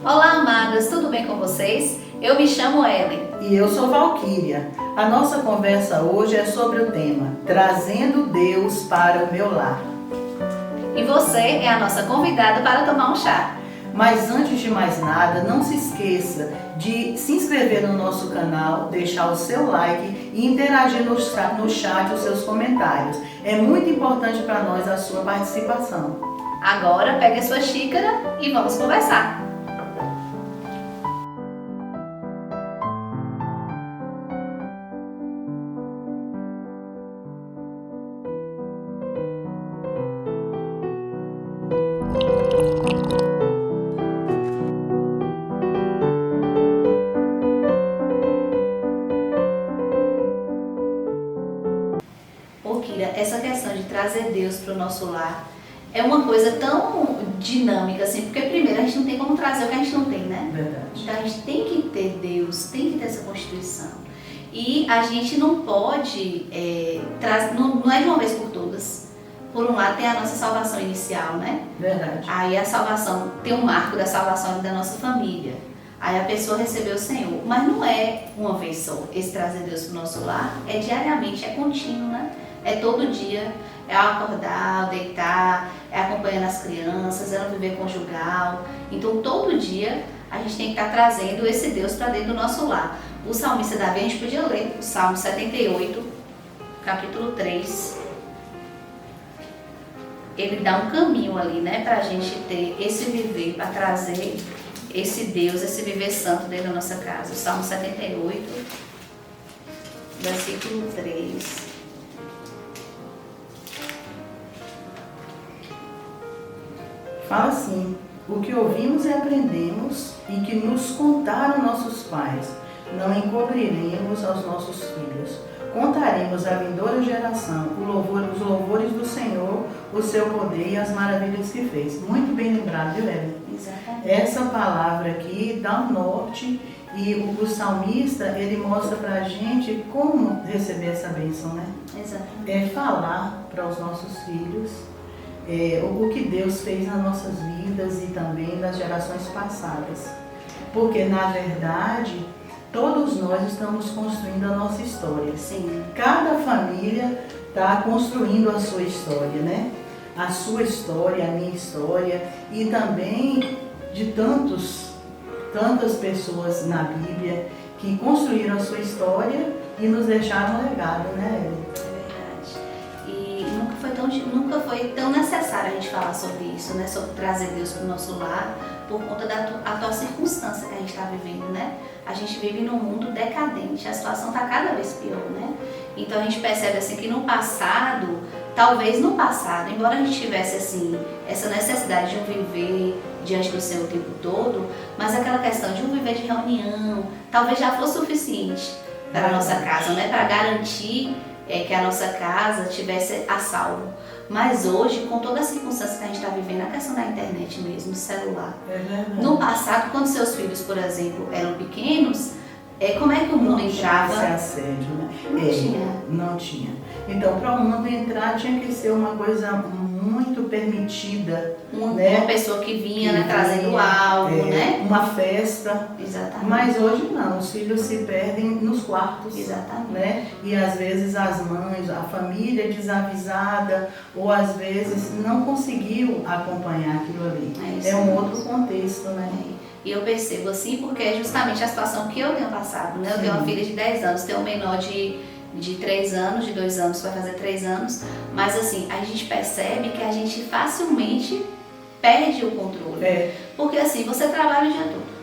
Olá, amadas, tudo bem com vocês? Eu me chamo Ellen. E eu sou Valquíria. A nossa conversa hoje é sobre o tema Trazendo Deus para o meu lar. E você é a nossa convidada para tomar um chá. Mas antes de mais nada, não se esqueça de se inscrever no nosso canal, deixar o seu like e interagir no chat os seus comentários. É muito importante para nós a sua participação. Agora pegue a sua xícara e vamos conversar. Kira, essa questão de trazer Deus para o nosso lar é uma coisa tão dinâmica assim, porque primeiro a gente não tem como trazer o que a gente não tem, né? Verdade. Então a gente tem que ter Deus, tem que ter essa constituição. E a gente não pode trazer, não é de uma vez por todas. Por um lado tem a nossa salvação inicial, né? Verdade. Aí a salvação, tem um marco da salvação da nossa família. Aí a pessoa recebeu o Senhor. Mas não é uma vez só esse trazer Deus para o nosso lar, é diariamente, é contínuo, né? É todo dia, é ao acordar, ao deitar, é acompanhando as crianças, é no viver conjugal. Então todo dia a gente tem que estar trazendo esse Deus para dentro do nosso lar. O salmista Davi, a gente podia ler o Salmo 78, capítulo 3. Ele dá um caminho ali, né, para a gente ter esse viver, para trazer esse Deus, esse viver santo dentro da nossa casa. O Salmo 78, versículo 3. Fala assim: o que ouvimos e aprendemos e que nos contaram nossos pais, não encobriremos aos nossos filhos. Contaremos à vindoura geração os louvores do Senhor, o seu poder e as maravilhas que fez. Muito bem lembrado, viu, Ellen? Exatamente. Essa palavra aqui dá um norte e o salmista, ele mostra pra gente como receber essa bênção, né? Exatamente. É falar para os nossos filhos o que Deus fez nas nossas vidas e também nas gerações passadas. Porque, na verdade, todos nós estamos construindo a nossa história. Sim. Cada família está construindo a sua história, né? A sua história, a minha história e também de tantas pessoas na Bíblia que construíram a sua história e nos deixaram um legado, né? Nunca foi tão necessário a gente falar sobre isso, né? Sobre trazer Deus para o nosso lar, por conta da atual circunstância que a gente está vivendo, né? A gente vive num mundo decadente, a situação está cada vez pior, né? Então a gente percebe assim que no passado, talvez no passado, embora a gente tivesse assim essa necessidade de um viver diante do Senhor o tempo todo, mas aquela questão de um viver de reunião, talvez já fosse suficiente para a nossa casa, né? Para garantir que a nossa casa tivesse a salvo. Mas hoje, com toda a circunstância que a gente está vivendo, a questão da internet mesmo, do celular. No passado, quando seus filhos, por exemplo, eram pequenos, como é que o mundo entrava? Esse assédio, né? Não tinha. Não tinha. Então, para o mundo entrar, tinha que ser uma coisa muito permitida. Uma né? pessoa que vinha, né, trazendo algo, né? Uma festa. Exatamente. Mas hoje não, os filhos se perdem nos quartos. Exatamente. Né? E às vezes as mães, a família desavisada, ou às vezes não conseguiu acompanhar aquilo ali. É um outro contexto, né? E eu percebo assim, porque é justamente a situação que eu tenho passado, né? Eu tenho uma filha de 10 anos, tenho um menor de 3 anos, de 2 anos, vai fazer 3 anos, mas assim, a gente percebe que a gente facilmente perde o controle. Porque assim, você trabalha o dia todo.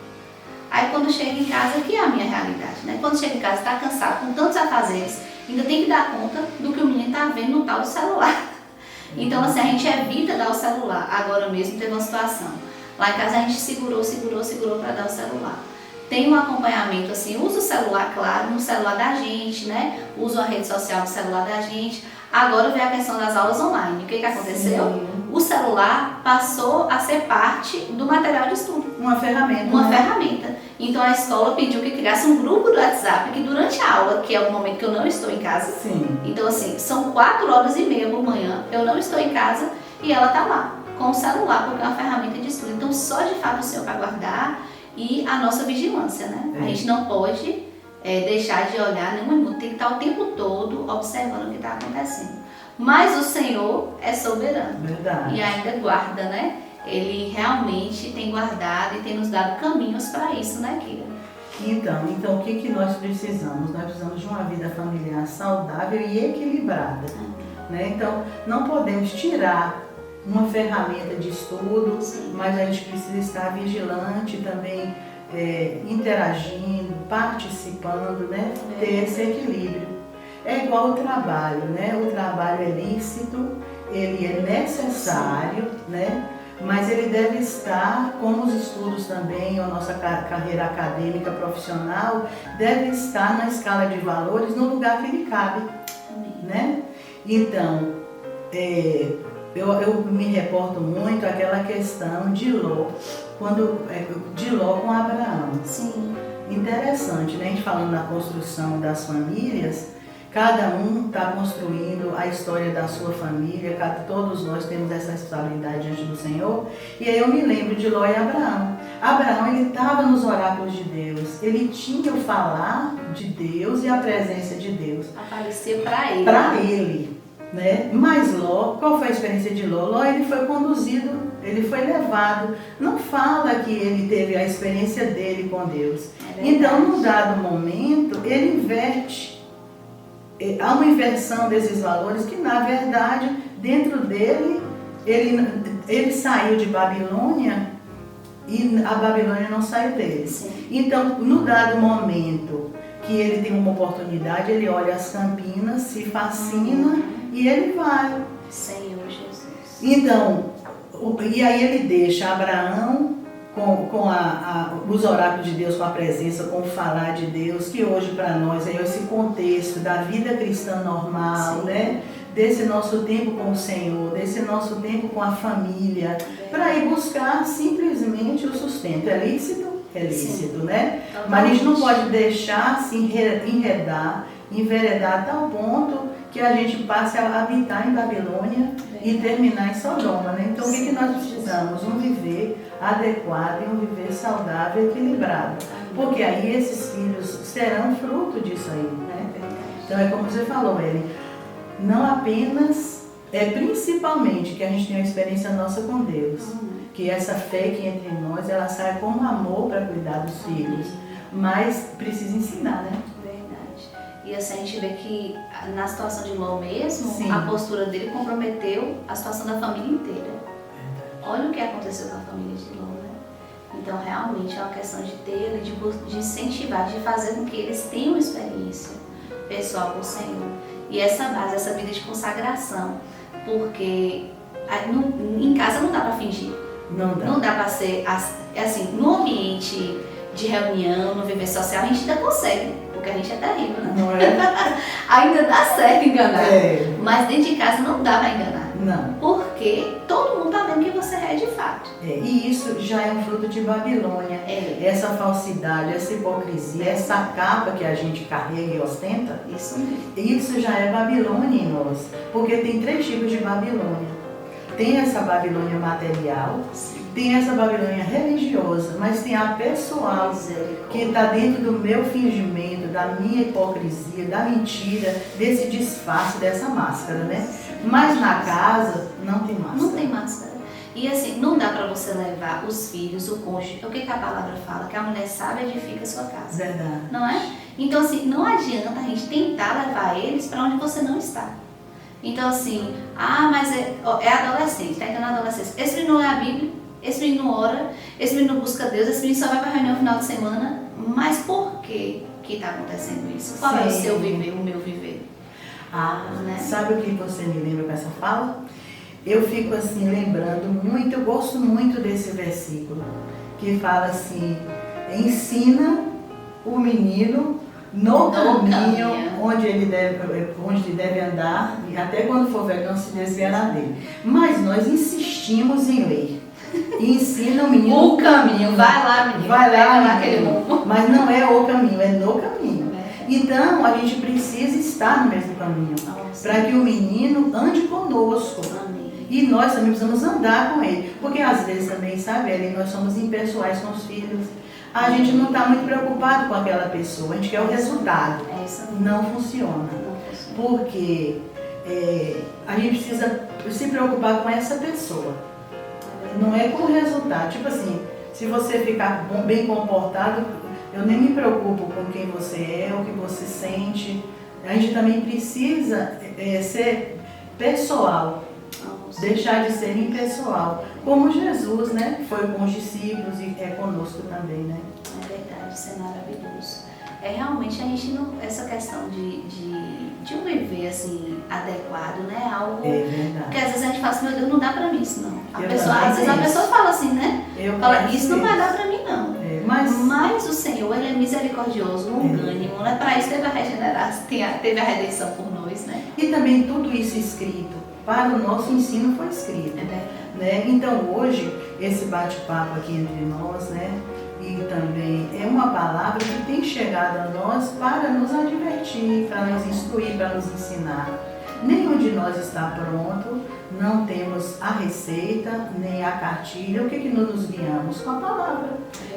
Aí quando chega em casa, que é a minha realidade, né? Quando chega em casa, está cansado, com tantos afazeres, ainda tem que dar conta do que o menino está vendo no tal do celular. Então assim, a gente evita dar o celular. Agora mesmo teve uma situação. Lá em casa a gente segurou para dar o celular. Tem um acompanhamento assim, usa o celular, claro, no celular da gente, né? Usa a rede social no celular da gente. Agora vem a questão das aulas online. O que aconteceu? Sim. O celular passou a ser parte do material de estudo. Uma ferramenta. Uma ferramenta. Então a escola pediu que criasse um grupo do WhatsApp que durante a aula, que é o momento que eu não estou em casa. Sim. Então assim, são 4h30 por manhã, eu não estou em casa e ela tá lá. com o celular, porque é uma ferramenta de estudo. Então, só de fato o Senhor vai guardar e a nossa vigilância, né? A gente não pode deixar de olhar nenhum minuto, tem que estar o tempo todo observando o que está acontecendo. Mas o Senhor é soberano. Verdade. E ainda guarda, né? Ele realmente tem guardado e tem nos dado caminhos para isso, né, Kira? Então o que nós precisamos? Nós precisamos de uma vida familiar saudável e equilibrada. Né? Então, não podemos tirar uma ferramenta de estudo, mas a gente precisa estar vigilante também, interagindo, participando, né? Ter esse equilíbrio. É igual o trabalho, né? O trabalho é lícito, ele é necessário, né? Mas ele deve estar, como os estudos também, a nossa carreira acadêmica profissional, deve estar na escala de valores no lugar que lhe cabe, né? Então, eu me reporto muito àquela questão de Ló, de Ló com Abraão. Sim. Interessante, né? A gente falando na construção das famílias, cada um está construindo a história da sua família, todos nós temos essa responsabilidade diante do Senhor. E aí eu me lembro de Ló e Abraão. Abraão, ele estava nos oráculos de Deus, ele tinha o falar de Deus e a presença de Deus. Apareceu para ele. Para ele, né? Mas Ló, qual foi a experiência de Ló? Ló, ele foi conduzido, ele foi levado. Não fala que ele teve a experiência dele com Deus. Então, num dado momento, ele inverte. Há uma inversão desses valores que, na verdade, dentro dele, ele saiu de Babilônia e a Babilônia não saiu dele. Sim. Então, no dado momento que ele tem uma oportunidade, ele olha as campinas, se fascina e ele vai. Senhor Jesus. Então, e aí ele deixa Abraão com os oráculos de Deus, com a presença, com o falar de Deus, que hoje para nós é esse contexto da vida cristã normal, né? Desse nosso tempo com o Senhor, desse nosso tempo com a família, para ir buscar simplesmente o sustento. É lícito? É lícito, né? Mas a gente não pode deixar se enveredar a tal ponto que a gente passe a habitar em Babilônia e terminar em Sodoma, né? Então, o que nós precisamos? Um viver adequado e um viver saudável e equilibrado. Porque aí esses filhos serão fruto disso aí, né? Então, é como você falou, Ellen, não apenas, principalmente que a gente tem uma experiência nossa com Deus, que essa fé que entre nós, ela sai com amor para cuidar dos filhos, mas precisa ensinar, né? E assim a gente vê que na situação de Ló mesmo, Sim. a postura dele comprometeu a situação da família inteira. Olha o que aconteceu com a família de Ló, né? Então realmente é uma questão de ter, de incentivar, de fazer com que eles tenham uma experiência pessoal com o Senhor. E essa base, essa vida de consagração, porque em casa não dá para fingir. Não dá para ser assim, no ambiente de reunião, no viver social, a gente ainda consegue, porque a gente é terrível, né? Não é? Ainda dá certo enganar. É. Mas dentro de casa não dá para enganar. Não. Porque todo mundo tá vendo que você é de fato. E isso já é um fruto de Babilônia. Essa falsidade, essa hipocrisia, essa capa que a gente carrega e ostenta. Isso mesmo. Isso já é Babilônia em nós. Porque tem 3 tipos de Babilônia. Tem essa Babilônia material, tem essa Babilônia religiosa, mas tem a pessoal, que está dentro do meu fingimento, da minha hipocrisia, da mentira, desse disfarce, dessa máscara, né? Mas na casa não tem máscara. Não tem máscara. E assim, não dá para você levar os filhos, o cônjuge. O que a palavra fala? Que a mulher sábia edifica a sua casa. Verdade. Não é? Então assim, não adianta a gente tentar levar eles para onde você não está. Então assim, mas é adolescente, está entrando na adolescência. Esse menino não lê a Bíblia, esse menino não ora, esse menino não busca Deus, esse menino só vai para a reunião no final de semana. Mas por que está acontecendo isso? Qual é o seu viver, o meu viver? Né? Sabe o que você me lembra com essa fala? Eu fico assim lembrando muito, eu gosto muito desse versículo, que fala assim, ensina o menino no caminho onde ele deve andar, e até quando for velho não se desviará dele. Mas nós insistimos em ler. E ensina o menino o caminho. Vai lá, menino. Vai lá, aquele rumo. Mas não é o caminho, é no caminho. Então a gente precisa estar no mesmo caminho, para que o menino ande conosco. Amém. E nós também precisamos andar com ele. Porque às vezes também, sabe, Ellen, nós somos impessoais com os filhos. A gente não está muito preocupado com aquela pessoa, a gente quer o resultado. É isso. Não funciona. Porque a gente precisa se preocupar com essa pessoa. Não é com o resultado. Tipo assim, se você ficar bem comportado, eu nem me preocupo com quem você é, o que você sente. A gente também precisa ser pessoal, deixar de ser impessoal, como Jesus, né? Foi com os discípulos e é conosco também, né? É verdade, isso é maravilhoso. Realmente a gente não, essa questão de um viver assim adequado, né? Algo que às vezes a gente fala assim, meu Deus, não dá pra mim isso não. Às vezes a pessoa fala assim, né? Fala, isso não vai dar pra mim não. Mas o Senhor, Ele é misericordioso, longânimo, né? Para isso teve a regeneração, teve a redenção por nós, né? E também tudo isso escrito, para o nosso ensino foi escrito. Né? Então hoje, esse bate-papo aqui entre nós, né? E também é uma palavra que tem chegado a nós para nos advertir, para nos instruir, para nos ensinar. Nenhum de nós está pronto, não temos a receita, nem a cartilha. O que nos guiamos? Com a palavra.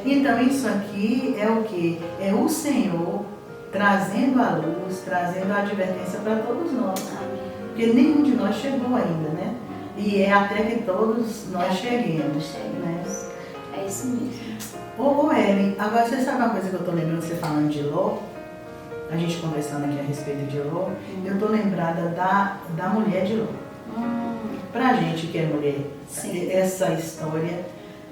Então isso aqui é o que? É o Senhor trazendo a luz, trazendo a advertência para todos nós. Porque nenhum de nós chegou ainda, né? E é até que todos nós cheguemos. Né? É isso mesmo. Ô Ellen, agora você sabe uma coisa que eu estou lembrando, você falando de Ló? A gente conversando aqui a respeito de Ló, eu estou lembrada da mulher de Ló. Pra gente que é mulher, essa história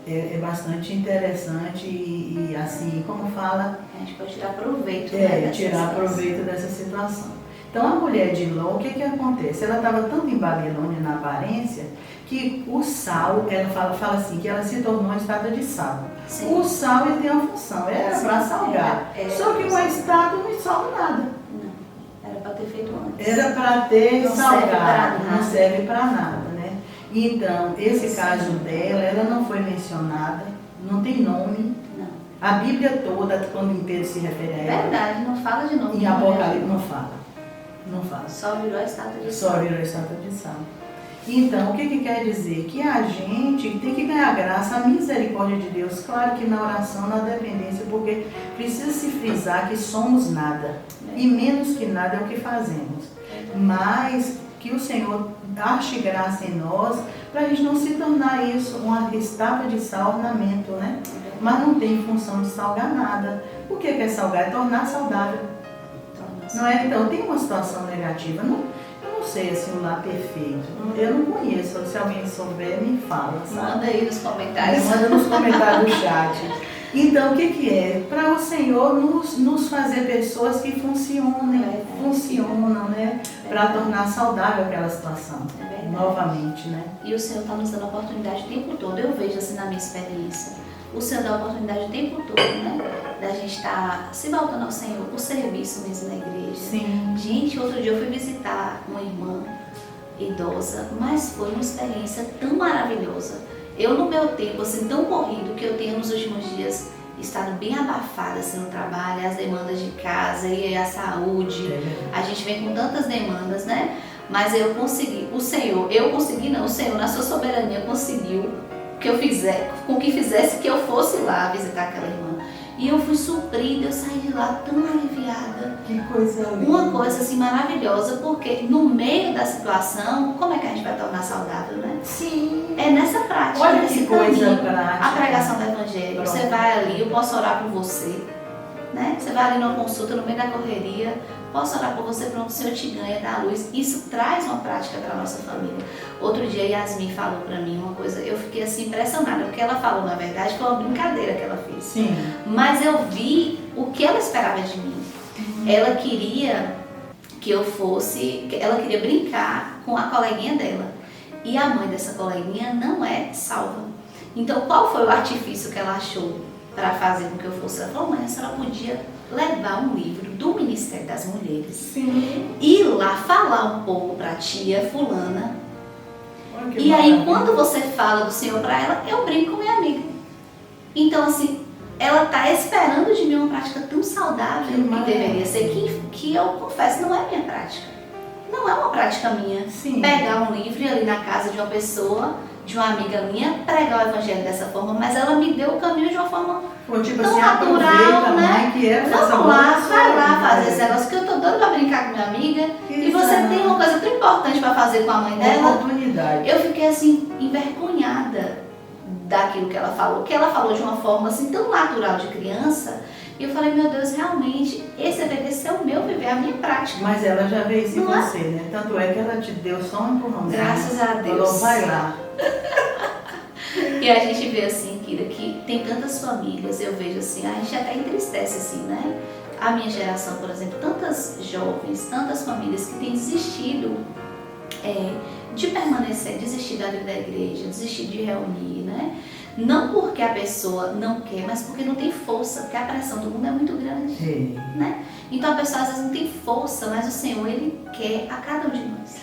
é bastante interessante e assim, como fala... A gente pode tirar proveito. Tirar proveito dessa situação. Então a mulher de Ló, o que acontece? Ela estava tanto em Babilônia na aparência, que o sal, ela fala assim, que ela se tornou uma estátua de sal. Sim. O sal ele tem uma função, era para salgar. Só que uma estátua não salga nada. Não, era para ter feito antes. Era para ter salgado, não serve para nada, né? Então, esse caso dela, ela não foi mencionada, não tem nome. Não. A Bíblia toda, quando Pedro se refere a ela... Verdade, não fala de nome. Em Apocalipse não fala. Não fala. Só virou a estátua de sal. Só virou a estátua de sal. Então, o que quer dizer? Que a gente tem que ganhar graça, a misericórdia de Deus, claro que na oração, na dependência, porque precisa se frisar que somos nada, e menos que nada é o que fazemos. Mas que o Senhor ache graça em nós, para a gente não se tornar isso uma estátua de sal, ornamento, né? Mas não tem função de salgar nada. O que é salgar? É tornar saudável. Não é? Então, tem uma situação negativa. Eu não sei assim, um lar perfeito. Eu não conheço. Se alguém souber, me fala. Sabe? Manda aí nos comentários. Manda nos comentários do chat. Então, o que é? Para o Senhor nos fazer pessoas que funcionam, né? Para tornar saudável aquela situação. Novamente, né? E o Senhor está nos dando a oportunidade o tempo todo. Eu vejo assim na minha experiência. O Senhor dá a oportunidade o tempo todo, né? Da gente estar se voltando ao Senhor, o serviço mesmo na igreja. Sim. Gente, outro dia eu fui visitar uma irmã idosa, mas foi uma experiência tão maravilhosa. Eu, no meu tempo, assim, tão corrido que eu tenho nos últimos dias, estado bem abafada assim, no trabalho, as demandas de casa e a saúde. A gente vem com tantas demandas, né? Mas eu consegui, o Senhor na sua soberania conseguiu que eu fizesse que eu fosse lá visitar aquela irmã. E eu fui suprida, eu saí de lá tão aliviada. Que coisa linda. Uma coisa assim maravilhosa, porque no meio da situação, como é que a gente vai tornar saudável, né? Sim. É nessa prática. Olha nesse que coisa caminho, prática. A pregação do Evangelho. Pronto. Você vai ali, eu posso orar por você. Né? Você vai ali numa consulta, no meio da correria, posso orar por você, pronto, o Senhor te ganha, dá a luz. Isso traz uma prática para a nossa família. Outro dia, Yasmin falou para mim uma coisa, eu fiquei assim impressionada, porque ela falou, na verdade, foi uma brincadeira que ela fez. Sim. Mas eu vi o que ela esperava de mim. Ela queria que eu fosse, ela queria brincar com a coleguinha dela. E a mãe dessa coleguinha não é salva. Então, qual foi o artifício que ela achou para fazer com que eu fosse? Ela falou, mãe, a senhora podia levar um livro do Ministério das Mulheres. Sim. Ir lá falar um pouco para a tia fulana. E aí, maravilha. quando você fala do Senhor para ela, eu brinco com minha amiga. Então, assim, ela está esperando de mim uma prática tão saudável que deveria ser, que eu confesso, não é minha prática. não é uma prática minha. Sim. Pegar um livro e ir ali na casa de uma pessoa, de uma amiga minha, pregar o evangelho dessa forma, mas ela me deu o caminho de uma forma Pô, tipo tão assim, natural, aproveita, né? mãe, que é essa Vamos lá, boa vai lá vida, fazer né? esse negócio, que eu tô doida pra brincar com minha amiga, e você Exato. tem uma coisa tão importante pra fazer com a mãe dela. Oportunidade. Eu fiquei assim, envergonhada daquilo que ela falou de uma forma assim tão natural de criança, e eu falei, meu Deus, realmente, esse deveria ser o meu viver, a minha prática. Mas ela já veio isso em Não é? você, né? Tanto é que ela te deu só um empurrãozinho. Graças a Deus. Falou, vai lá. E a gente vê assim, Kira, que tem tantas famílias, eu vejo assim, a gente até entristece assim, né? A minha geração, por exemplo, tantas jovens, tantas famílias que têm desistido de permanecer, desistir da vida da igreja, desistir de reunir, né? Não porque a pessoa não quer, mas porque não tem força, porque a pressão do mundo é muito grande, né? Então a pessoa às vezes não tem força, mas o Senhor, Ele quer a cada um de nós.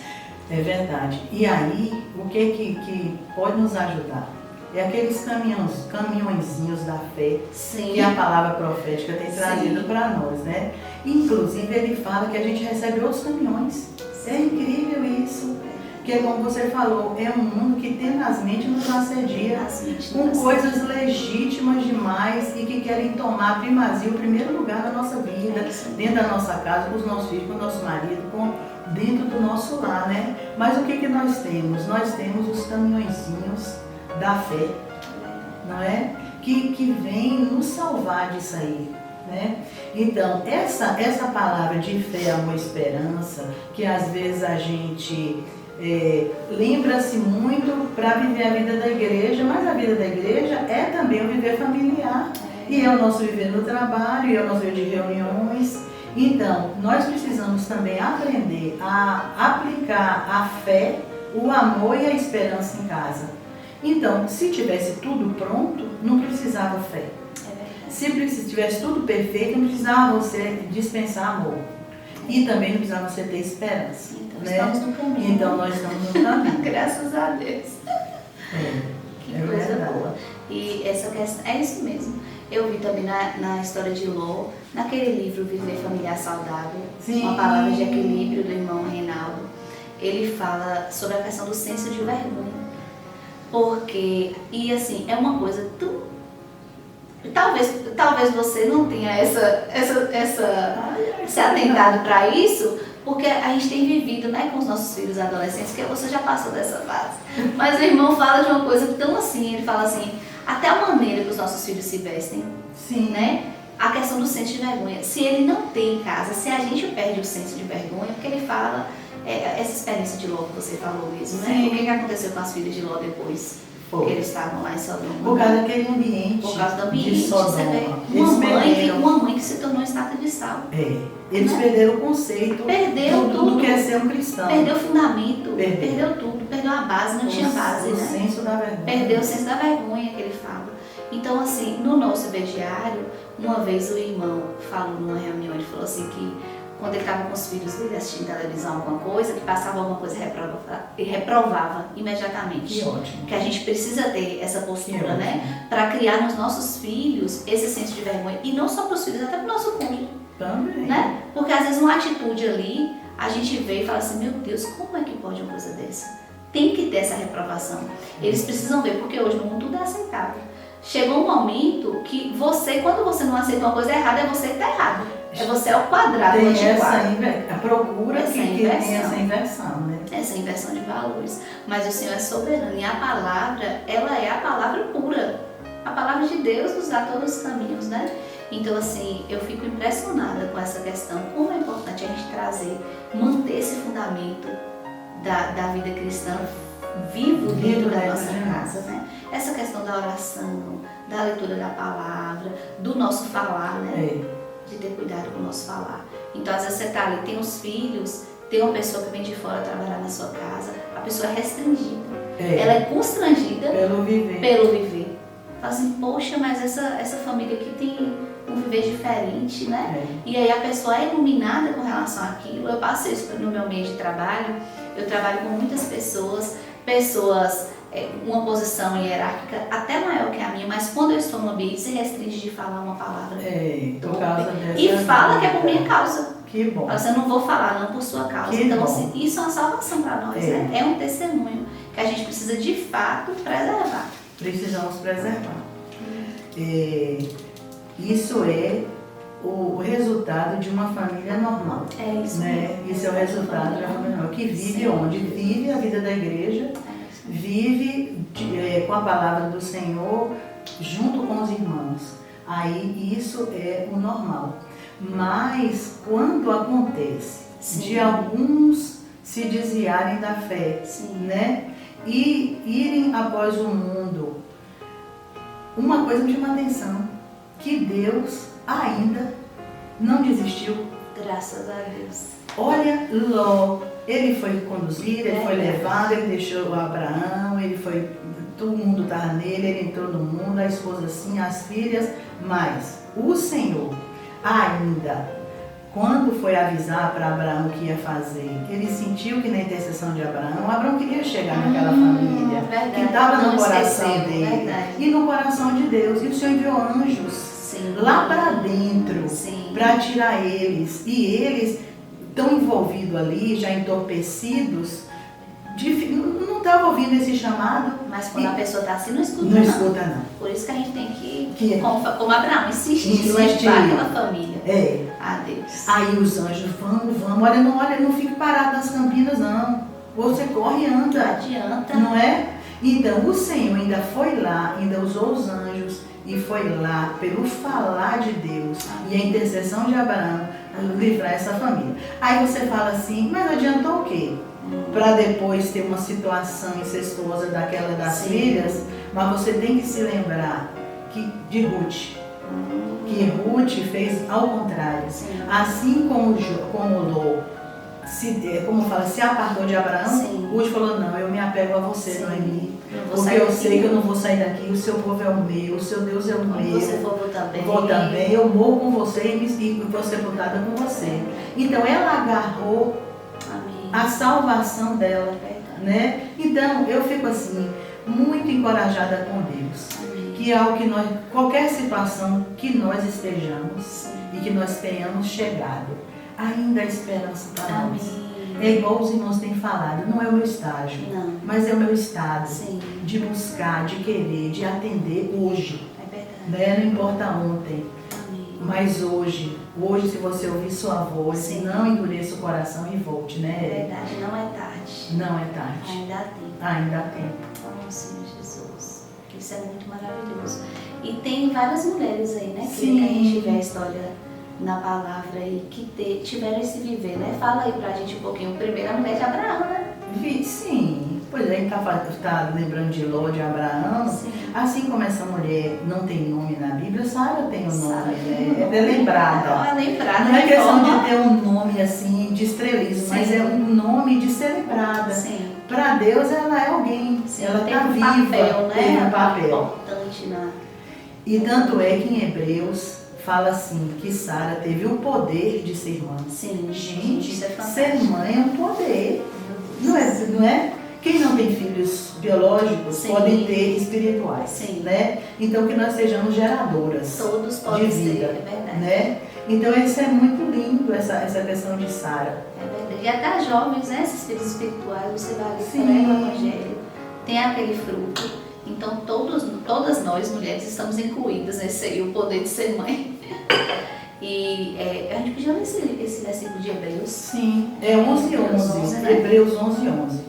É verdade. E aí, o que pode nos ajudar? É aqueles caminhõezinhos da fé Sim. que a palavra profética tem Sim. trazido para nós, né? Inclusive, ele fala que a gente recebe outros caminhões. É incrível isso. Porque, como você falou, é um mundo que tenazmente nos assedia com coisas legítimas demais e que querem tomar primazia, o primeiro lugar da nossa vida, dentro da nossa casa, com os nossos filhos, com o nosso marido, dentro do nosso lar, né? Mas o que nós temos? Nós temos os caminhõezinhos da fé, não é? Que vem nos salvar disso aí, né? Então, essa palavra de fé, amor, esperança, que às vezes a gente lembra-se muito para viver a vida da igreja, mas a vida da igreja é também o viver familiar, e é o nosso viver no trabalho, e é o nosso viver de reuniões. Então, nós precisamos também aprender a aplicar a fé, o amor e a esperança em casa. Então, se tivesse tudo pronto, não precisava fé. Se tivesse tudo perfeito, não precisava você dispensar amor. E também não precisava você ter esperança. Então, né? estamos no caminho. Então, nós estamos no caminho. Graças a Deus. Que coisa verdade. boa. E essa questão, é isso mesmo. Eu vi também na história de Ló, naquele livro Viver Familiar Saudável, Sim. uma palavra de equilíbrio do irmão Reinaldo. Ele fala sobre a questão do senso de vergonha. Porque, e assim, é uma coisa tão... Talvez você não tenha se atentado para isso, porque a gente tem vivido, né, com os nossos filhos adolescentes, que você já passou dessa fase. Mas o irmão fala de uma coisa tão assim, ele fala assim, até a maneira que os nossos filhos se vestem, Sim. né? A questão do senso de vergonha. Se ele não tem em casa, se a gente perde o senso de vergonha, porque ele fala, essa experiência de Ló que você falou mesmo, né? Sim. O que aconteceu com as filhas de Ló depois? Porque eles estavam lá em Sodoma. Por causa daquele ambiente. Por causa do ambiente, de Sodoma. você vê. Eles Uma mãe que se tornou estátua de sal. Eles perderam o conceito Perdeu tudo. do que é ser um cristão. Perdeu o fundamento, Perdeu. perdeu tudo, perdeu a base, não tinha base, O né? senso da vergonha. Perdeu o senso da vergonha que ele fala. Então, assim, no nosso diário, uma vez o irmão falou numa reunião, ele falou assim que quando ele estava com os filhos dele assistindo televisão, alguma coisa, que passava alguma coisa e reprovava imediatamente. Que ótimo. Que a gente precisa ter essa postura, Que né? Para criar nos nossos filhos esse senso de vergonha. E não só para os filhos, até para o nosso cônjuge. Também. Né? Porque às vezes uma atitude ali, a gente vê e fala assim, meu Deus, como é que pode uma coisa dessa? Tem que ter essa reprovação. Eles precisam ver, porque hoje no mundo tudo é aceitável. Chegou um momento que você, quando você não aceita uma coisa errada, é você que está errado. É você ao quadrado. Tem a procura essa que tem essa inversão, né? Essa inversão de valores. Mas o Senhor é soberano e a palavra, ela é a palavra pura. A palavra de Deus nos dá todos os caminhos, né? Então, assim, eu fico impressionada com essa questão, como é importante a gente trazer, manter esse fundamento da vida cristã vivo dentro da nossa casa, né? Essa questão da oração, da leitura da palavra, do nosso falar, né? De ter cuidado com o nosso falar. Então, às vezes você tá ali, tem os filhos, tem uma pessoa que vem de fora trabalhar na sua casa, a pessoa é restringida. Ela é constrangida pelo viver. Fala assim, poxa, mas essa família aqui tem um viver diferente, né? E aí a pessoa é iluminada com relação àquilo. Eu passo isso no meu meio de trabalho, eu trabalho com muitas pessoas uma posição hierárquica até maior que a minha, mas quando eu estou no ambiente se restringe de falar uma palavra. Por causa dessa E fala que é por vida. minha causa. Que bom. Mas eu não vou falar, não por sua causa. Que Então, bom. assim, isso é uma salvação para nós, né? É um testemunho que a gente precisa de fato preservar. Precisamos preservar. Isso é o resultado de uma família normal. É isso. Né? Isso é o resultado de uma família normal. Que vive Sim. onde? Vive a vida da igreja, vive com a palavra do Senhor junto com os irmãos. Aí isso é o normal. Mas quando acontece de alguns se desviarem da fé, né? E irem após o mundo, uma coisa me chama a atenção, que Deus ainda não desistiu. Graças a Deus. Olha Ló, ele foi conduzido, ele foi levado, ele deixou o Abraão, ele foi, todo mundo estava nele, ele entrou no mundo, a esposa sim, as filhas, mas o Senhor ainda, quando foi avisar para Abraão o que ia fazer, ele sentiu que na intercessão de Abraão queria chegar naquela família, que estava no coração dele e no coração de Deus, e o Senhor enviou anjos lá para dentro, para tirar eles, e eles tão envolvidos ali, já entorpecidos, não estavam ouvindo esse chamado. Mas quando a pessoa está assim, não escuta não. Escuta não. Por isso que a gente tem que como Abraão, insistir, levar aquela família a Deus. Aí os anjos, vamos, olha, não fique parado nas campinas não, você corre e anda. Não adianta. Não é? Então o Senhor ainda foi lá, ainda usou os anjos, e foi lá, pelo falar de Deus e a intercessão de Abraão, livrar essa família. Aí você fala assim, mas adiantou o quê? Para depois ter uma situação incestuosa daquela das filhas, mas você tem que se lembrar de Ruth, que Ruth fez ao contrário. Assim como Ló se apartou de Abraão, Ruth falou, não, eu me apego a você, Noemi. Porque eu sei que eu não vou sair daqui, o seu povo é o meu, o seu Deus é o meu. Você for, vou também, eu morro com você e vou sepultada com você. Então ela agarrou a salvação dela, né? Então eu fico assim, muito encorajada com Deus. Que é algo que qualquer situação que nós estejamos e que nós tenhamos chegado, ainda há esperança para nós. É igual os irmãos têm falado, não é o meu estágio, mas é o meu estado de buscar, de querer, de atender hoje. Né? Não importa ontem, mas hoje, se você ouvir sua voz, não endureça o coração e volte, né? É verdade, não é tarde. Não é tarde. Ainda há tempo. Ainda há tempo. Oh, Senhor Jesus, isso é muito maravilhoso. E tem várias mulheres aí, né? Que a gente vê a história na palavra e que tiveram esse viver, né? Fala aí pra gente um pouquinho. Primeiro a mulher de Abraão, né? Sim, pois a gente tá lembrando de Ló, de Abraão. Assim como essa mulher não tem nome na Bíblia, Sara tem um nome, né? É lembrada. Não é questão de ter um nome assim de estrelismo, mas é um nome de ser lembrada. Para Deus ela é alguém, ela está viva, tem um papel. Importante, E tanto é que em Hebreus fala assim, que Sara teve o poder de ser mãe. Gente, isso é ser mãe é um poder. Não é? Quem não tem filhos biológicos podem ter espirituais. Né? Então que nós sejamos geradoras todos podem de vida. Ser, é verdade. Né? Então isso é muito lindo, essa questão de Sara. É verdade. E até as jovens, né? Esses filhos espirituais, você vai ali, prega o evangelho, tem aquele fruto. Então todas nós, mulheres, estamos incluídas nesse aí, o poder de ser mãe. E a gente podia ler esse versículo de Hebreus. Sim, é 11:11, né? Hebreus 11:11.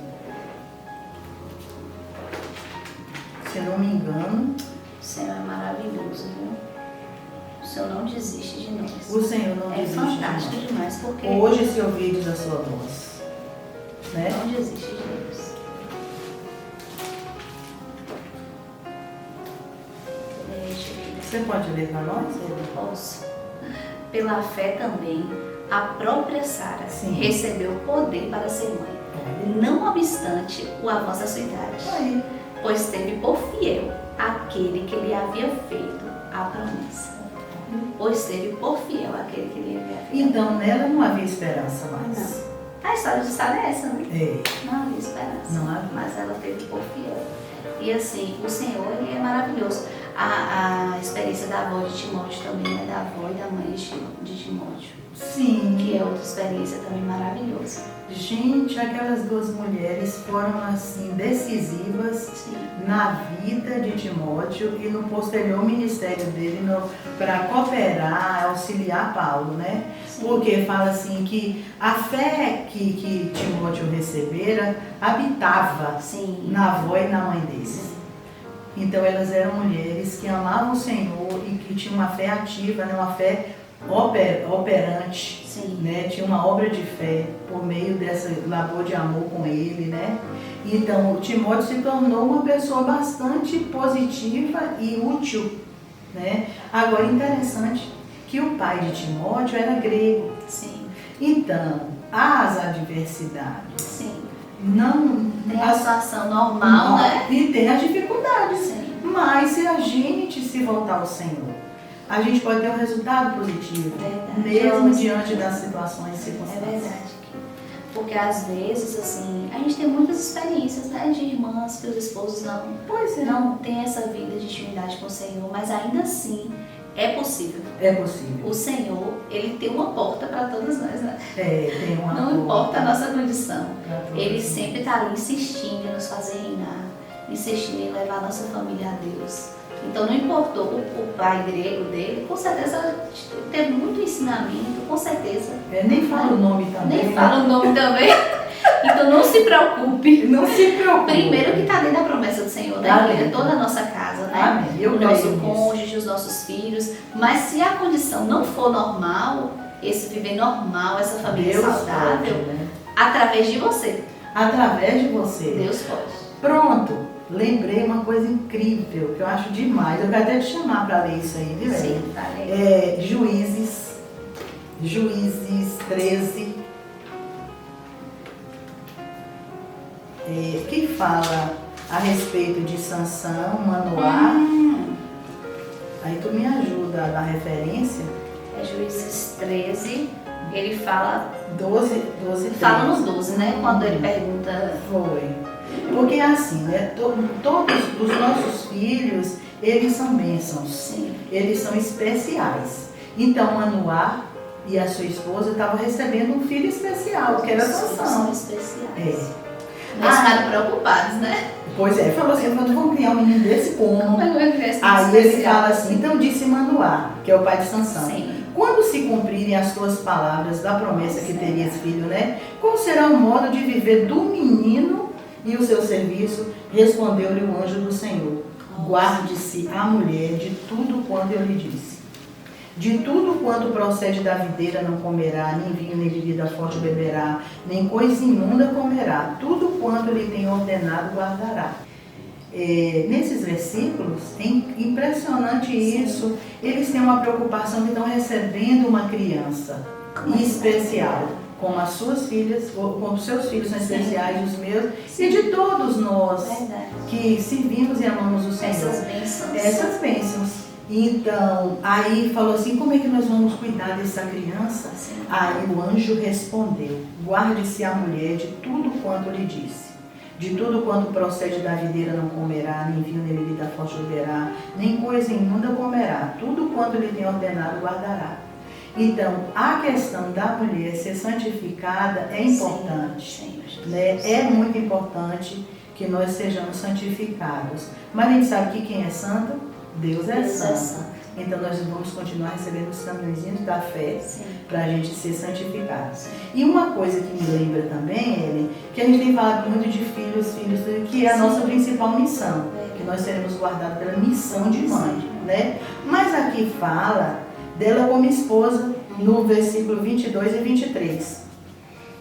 Se eu não me engano. O Senhor é maravilhoso, viu? O Senhor não desiste de nós. O Senhor não desiste de nós. É fantástico demais, porque hoje se ouvides a sua voz, né? Não desiste de Deus. Você pode ler para nós? Posso. Pela fé também, a própria Sara recebeu poder para ser mãe, não obstante o avanço da sua idade, pois teve por fiel aquele que lhe havia feito a promessa. Pois teve por fiel aquele que lhe havia feito. Então nela não havia esperança mais. Não. A história de Sara é essa, né? É. Não havia esperança. Não havia. Mas ela teve por fiel. E assim, o Senhor, ele é maravilhoso. A experiência da avó de Timóteo também, né? Da avó e da mãe de Timóteo. Sim. Que é outra experiência também maravilhosa. Gente, aquelas duas mulheres foram assim decisivas Sim. na vida de Timóteo e no posterior ministério dele para cooperar, auxiliar Paulo, né? Sim. Porque fala assim que a fé que Timóteo recebera habitava Sim. na avó e na mãe deles. Sim. Então elas eram mulheres que amavam o Senhor e que tinham uma fé ativa, né? Uma fé operante, Sim. né? Tinha uma obra de fé por meio dessa labor de amor com ele, né? Então o Timóteo se tornou uma pessoa bastante positiva e útil, né? Agora interessante que o pai de Timóteo era grego. Sim. Então as adversidades Sim. não Tem a situação normal, né? E tem as dificuldades. Sim. Mas se a gente se voltar ao Senhor, a gente pode ter um resultado positivo, Verdade. mesmo Nossa. diante das situações e É circunstâncias. verdade. Porque às vezes, assim, a gente tem muitas experiências, né? De irmãs que os esposos Pois é. não têm essa vida de intimidade com o Senhor, mas ainda assim é possível. É possível. O Senhor, ele tem uma porta para todos nós, né? Tem uma Não porta importa a nossa condição. pra todos Ele nós. sempre está ali insistindo em nos fazer reinar, insistindo em levar a nossa família a Deus. Então não importou o pai grego dele, com certeza teve muito ensinamento, com certeza. Nem fala o nome também. Nem né? fala o nome também. Então não se preocupe. Não se preocupe. Primeiro que está dentro da promessa do Senhor, né? Amém. Ele é toda a nossa casa, né? Amém. Eu O creio nosso nisso. cônjuge, os nossos filhos. Mas se a condição não for normal, esse viver normal, essa família Deus saudável, pode, né? através de você, Através de você. Deus pode. Pronto. Lembrei uma coisa incrível, que eu acho demais. Eu quero até te chamar para ler isso aí, viu? Sim, tá legal. Juízes 13, que fala a respeito de Sansão, Manoá. Aí tu me ajuda a dar referência. É Juízes 13, ele fala 12, fala no 12, né? Quando ele pergunta. Foi. Porque assim, né? Todos os nossos filhos, eles são bênçãos. Sim. Eles são especiais. Então, Manoá e a sua esposa estavam recebendo um filho especial, que era Sansão. São especiais. Mas ficaram preocupados, né? Pois é, falou assim, quando vão criar um menino desse Como como? é que vai criar esse Aí ele especial? fala assim, então disse Manoá, que é o pai de Sansão. Sim. Quando se cumprirem as tuas palavras da promessa que terias filho, né? Qual será o modo de viver do menino e o seu serviço? Respondeu-lhe o anjo do Senhor. Guarde-se a mulher de tudo quanto eu lhe disse. De tudo quanto procede da videira não comerá, nem vinho, nem bebida forte beberá, nem coisa imunda comerá. Tudo quanto lhe tem ordenado guardará. Nesses versículos, é impressionante isso. Eles têm uma preocupação que estão recebendo uma criança especial, como as suas filhas, como os seus filhos são especiais, os meus, e de todos nós Verdade. que servimos e amamos o Senhor. Essas bênçãos. Essas bênçãos. Então, aí falou assim, como é que nós vamos cuidar dessa criança? Sim. Aí o anjo respondeu, guarde-se a mulher de tudo quanto lhe disse. De tudo quanto procede da videira não comerá, nem vinho, nem bebida forte beberá, nem coisa imunda comerá. Tudo quanto lhe tem ordenado guardará. Então, a questão da mulher ser santificada é importante. Sim. Né? É muito importante que nós sejamos santificados. Mas a gente sabe que quem é santo? Deus é santo. Então nós vamos continuar recebendo os caminhozinhos da fé para a gente ser santificado. E uma coisa que me lembra também, Ellen, que a gente tem falado muito de filhos, que é a nossa principal missão, que nós seremos guardados pela missão de mãe, né? Mas aqui fala dela como esposa, no versículo 22 e 23.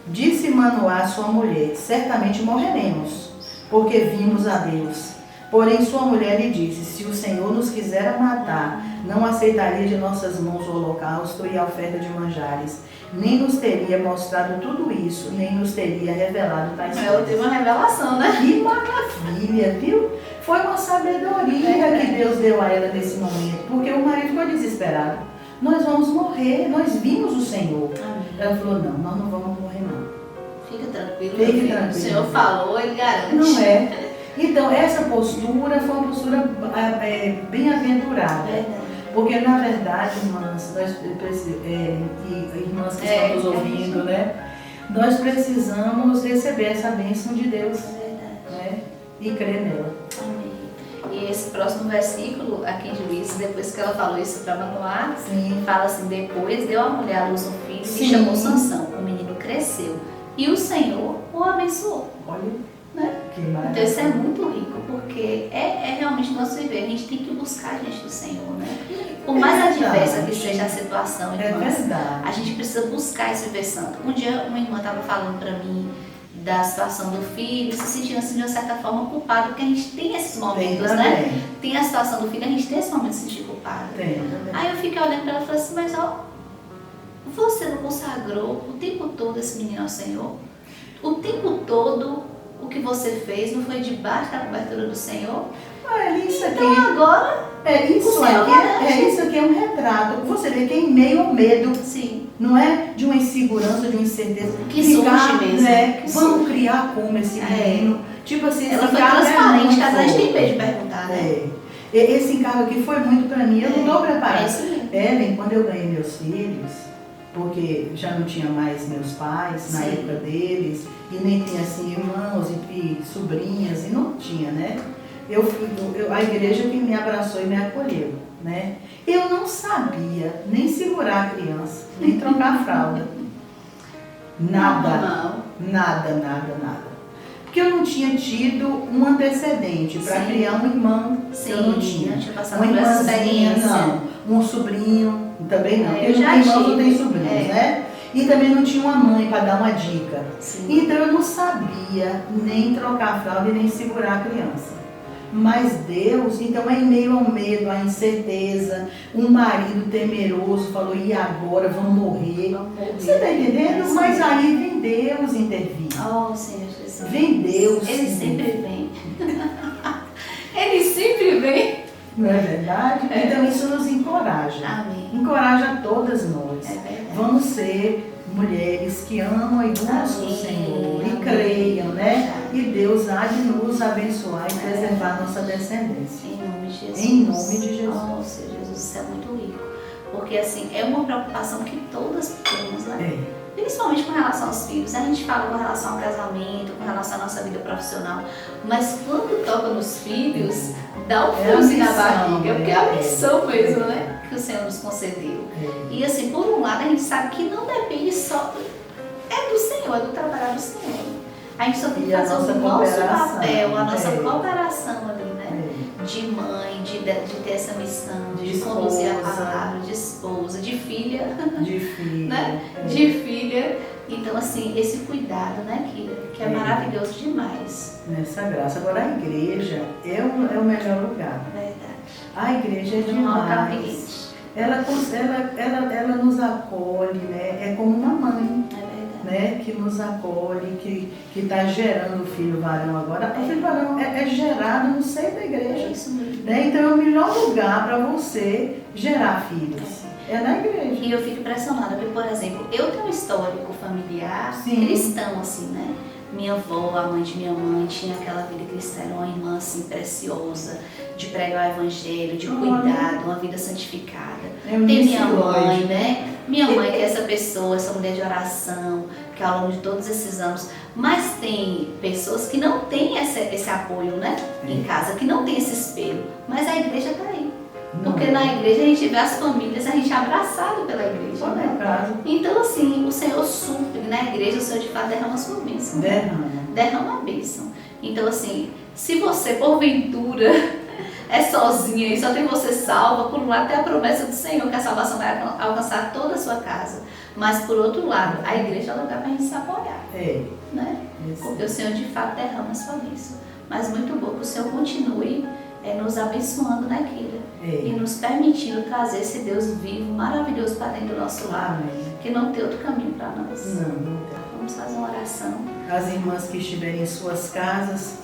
Disse Manoá, sua mulher, certamente morreremos, porque vimos a Deus. Porém sua mulher lhe disse, se o Senhor nos quiser matar, não aceitaria de nossas mãos o holocausto e a oferta de manjares, nem nos teria mostrado tudo isso, nem nos teria revelado tais Ela teve uma revelação, né? Que maravilha, viu? Foi uma sabedoria que Deus deu a ela nesse momento, porque o marido ficou desesperado. Nós vamos morrer, nós vimos o Senhor. Amém. Ela falou, não, nós não vamos morrer não. Fica tranquilo. Fique meu filho. tranquilo. O Senhor falou, ele garante. Não é. Então, essa postura foi uma postura bem-aventurada. Verdade. Porque, na verdade, irmãs, e irmãs que estão nos ouvindo, né? Nós precisamos receber essa bênção de Deus, né? E crer nela. Amém. E esse próximo versículo, aqui em Juízes, depois que ela falou isso para Manoá, fala assim: depois deu a mulher à luz um filho e chamou Sansão. O menino cresceu e o Senhor o abençoou. Olha, né? Que maravilha. Então isso é muito rico, porque é realmente nosso viver. A gente tem que buscar a gente do Senhor, né? Por mais adversa que seja a situação, irmãs, a gente precisa buscar esse viver santo. Um dia uma irmã estava falando para mim da situação do filho, se sentindo assim de uma certa forma culpado, porque a gente tem esses momentos, né? Tem a situação do filho, a gente tem esse momento de se sentir culpado. Aí eu fiquei olhando para ela e falei assim, mas ó, você não consagrou o tempo todo esse menino ao Senhor? O tempo todo o que você fez não foi debaixo da cobertura do Senhor? Isso aqui, então agora isso aqui é um retrato. Você vê que é em meio ao medo. Sim. Não é de uma insegurança, de uma incerteza. Que surge mesmo. Né? Vamos criar como esse menino. Tipo assim, ela foi transparente, que às vezes tem medo de perguntar, né? Esse encargo aqui foi muito pra mim, eu não estou preparada. Ellen, quando eu ganhei meus filhos, porque já não tinha mais meus pais na época deles, e nem tinha assim irmãos e sobrinhas, e não tinha, né? A igreja que me abraçou e me acolheu, né? Eu não sabia nem segurar a criança, nem trocar a fralda. Nada. Porque eu não tinha tido um antecedente para criar um irmão. Eu não tinha. Uma irmãzinha, não. Um sobrinho, também não. Porque já irmãos não tem sobrinhos, né? E também não tinha uma mãe para dar uma dica. Então eu não sabia nem trocar a fralda e nem segurar a criança. Mas Deus, então é em meio ao medo, à incerteza, um marido temeroso falou, e agora, vamos morrer. Você está entendendo? Mas aí vem Deus intervir. Oh, Senhor Jesus. Vem Deus. Ele sempre vem. Ele sempre vem. Não é verdade? Então isso nos encoraja. Amém. Encoraja todas nós. Vamos ser mulheres que amam e buscam o Senhor e creiam, né? E Deus há de nos abençoar e preservar nossa descendência. Em nome de Jesus. Em nome de Jesus. Oh, Senhor Jesus, isso é muito rico. Porque assim, é uma preocupação que todas temos, né? Principalmente com relação aos filhos. A gente fala com relação ao casamento, com relação à nossa vida profissional. Mas quando toca nos filhos, dá um friozinho na barriga. Porque é a missão mesmo, né? Que o Senhor nos concedeu. E assim, por um lado, a gente sabe que não depende só do Senhor, é do trabalho do Senhor. A gente só tem que fazer o nosso papel, a nossa cooperação ali, né? De mãe, de ter essa missão, de conduzir a palavra, de esposa, de filha. De filha. Né? De filha. Então, assim, esse cuidado, né, que é maravilhoso demais. Nessa graça. Agora, a igreja é o melhor lugar. Verdade. A igreja é demais. Ela nos acolhe, né? É como uma mãe. Né, que nos acolhe, que está gerando o filho varão agora. O filho varão é gerado no seio da igreja. Né? Então é o melhor lugar para você gerar filhos. É na igreja. E eu fico impressionada, porque, por exemplo, eu tenho um histórico familiar cristão, assim, né? Minha avó, a mãe de minha mãe, tinha aquela vida cristã, era uma irmã assim preciosa, de pregar o evangelho, de cuidado, uma vida santificada. Tem minha mãe, né? Minha mãe que é essa pessoa, essa mulher de oração, que ao longo de todos esses anos, mas tem pessoas que não têm esse apoio, né? Em casa, que não tem esse espelho, mas a igreja está aí. Porque na igreja a gente vê as famílias, a gente é abraçado pela igreja, né? Então assim, o Senhor supre na igreja, o Senhor de fato derrama a sua bênção. Derrama a bênção. Então assim, se você porventura é sozinha e só tem você salva, por um lado tem a promessa do Senhor que a salvação vai alcançar toda a sua casa. Mas por outro lado, a igreja é o lugar para a gente se apoiar. Né? Porque o Senhor de fato derrama a sua bênção. Mas muito bom que o Senhor continue nos abençoando naquilo e nos permitindo trazer esse Deus vivo, maravilhoso para dentro do nosso lar, que não tem outro caminho para nós. Não tem. Vamos fazer uma oração. As irmãs que estiverem em suas casas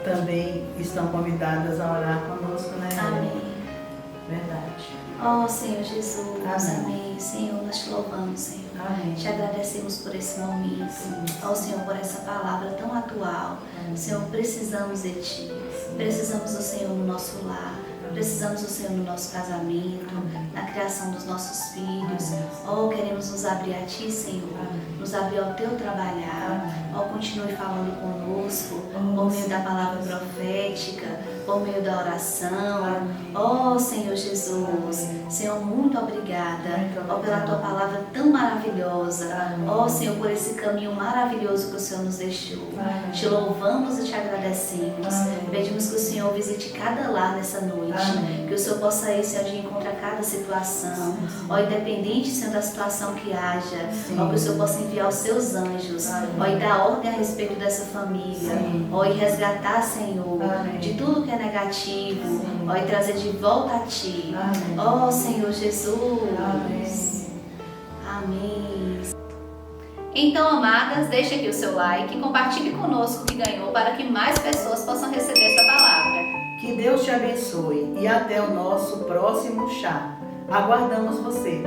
também estão convidadas a orar conosco, né? Amém. Verdade. Oh, Senhor Jesus, Amém. amém. Senhor, nós te louvamos, Senhor. Amém. Te agradecemos por esse momento. Ó Senhor, por essa palavra tão atual. Senhor, precisamos de Ti. Precisamos do Senhor no nosso lar. Precisamos do Senhor no nosso casamento, na criação dos nossos filhos. Oh, queremos nos abrir a Ti, Senhor. Nos abrir ao Teu trabalhar. Oh, continue falando conosco, por meio da palavra profética, por meio da oração. Oh, Senhor Jesus. Senhor, muito obrigada. Oh, pela Tua palavra tão maravilhosa. Oh, Senhor, por esse caminho maravilhoso que o Senhor nos deixou. Te louvamos e te agradecemos. Pedimos que o Senhor visite cada lar nessa noite. Que o Senhor possa ir, Senhor, de encontro a cada situação. Ó, independente, Senhor, da situação que haja. Ó, que o Senhor possa enviar os seus anjos. Ó, e dar ordem a respeito dessa família. Ó, e resgatar, Senhor, de tudo que é negativo. Ó, e trazer de volta a Ti. Ó, Senhor Jesus. Amém. Então, amadas, deixe aqui o seu like, compartilhe conosco o que ganhou para que mais pessoas possam receber essa palavra. Que Deus te abençoe e até o nosso próximo chá. Aguardamos você!